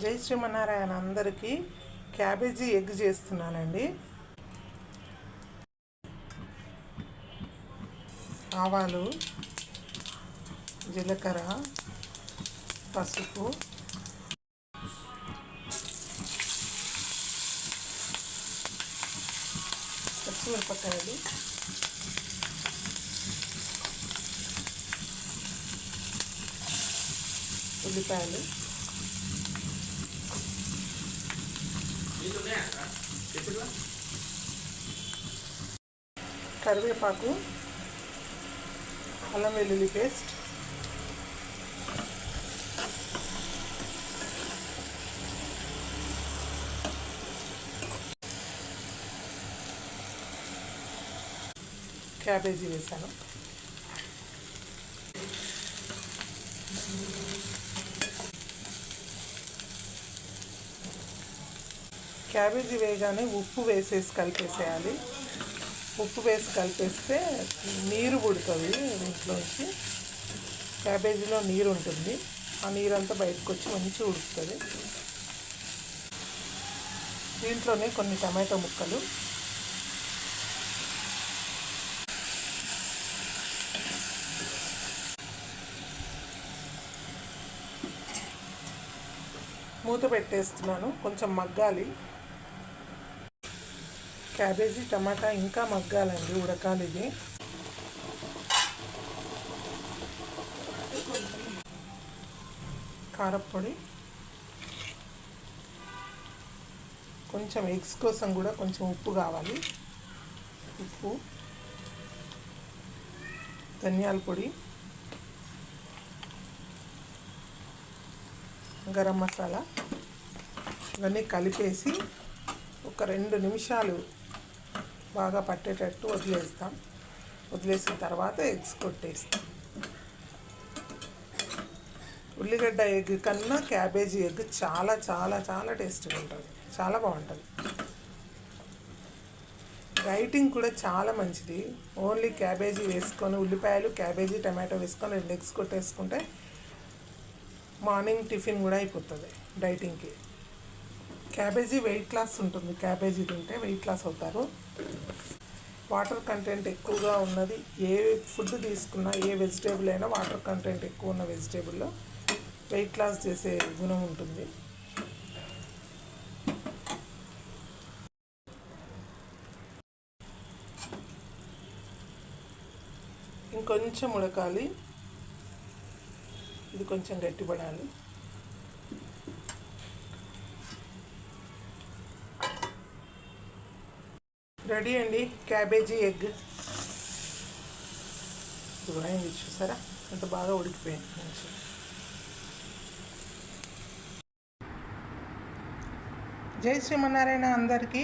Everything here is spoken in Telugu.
జై శ్రీమన్నారాయణ అందరికీ క్యాబేజీ ఎగ్ చేస్తున్నానండి. ఆవాలు, జీలకర్ర, పసుపు, పచ్చిమిరపకాయలు, ఉల్లిపాయలు, కరివేపాకు, అల్లం వెల్లుల్లి పేస్ట్, క్యాబేజీ వేసాను. క్యాబేజీ వేయగానే ఉప్పు వేసేసి కలిపేసేయాలి. ఉప్పు వేసి కలిపేస్తే నీరు పుడుతుంది దీంట్లోంచి. క్యాబేజీలో నీరు ఉంటుంది, ఆ నీరంతా బయటకు వచ్చి మంచిగా ఉడుకుతుంది. దీంట్లోనే కొన్ని టమాటో ముక్కలు, మూత పెట్టేస్తున్నాను. కొంచెం మగ్గాలి. క్యాబేజీ టమాటా ఇంకా మగ్గాలండి, ఉడకాలి. ఇది కారప్పొడి, కొంచెం ఎగ్స్ కోసం కూడా కొంచెం ఉప్పు కావాలి. ఉప్పు, ధనియాల పొడి, గరం మసాలా ఇవన్నీ కలిపేసి ఒక 2 నిమిషాలు బాగా పట్టేటట్టు వదిలేస్తాం. వదిలేసిన తర్వాత ఎగ్స్ కొట్టేస్తాం. ఉల్లిగడ్డ ఎగ్ కన్నా క్యాబేజీ ఎగ్ చాలా చాలా చాలా టేస్ట్గా ఉంటుంది, చాలా బాగుంటుంది. డైటింగ్ కూడా చాలా మంచిది. ఓన్లీ క్యాబేజీ వేసుకొని, ఉల్లిపాయలు, క్యాబేజీ, టమాటో వేసుకొని 2 ఎగ్స్ కొట్టేసుకుంటే మార్నింగ్ టిఫిన్ కూడా అయిపోతుంది డైటింగ్కి. క్యాబేజీ వెయిట్ లాస్ ఉంటుంది. క్యాబేజీ తింటే వెయిట్ లాస్ అవుతారు. వాటర్ కంటెంట్ ఎక్కువగా ఉన్నది ఏ ఫుడ్ తీసుకున్నా, ఏ వెజిటేబుల్ అయినా వాటర్ కంటెంట్ ఎక్కువ ఉన్న వెజిటేబుల్లో వెయిట్ లాస్ చేసే గుణం ఉంటుంది. ఇంకొంచెం ఉడకాలి. ఇది కొంచెం గట్టిపడాలి. రెడీ అండి క్యాబేజీ ఎగ్. ఇది చూసారా ఎంత బాగా ఉడికిపోయింది. మంచిగా జై శ్రీమన్నారాయణ అందరికీ.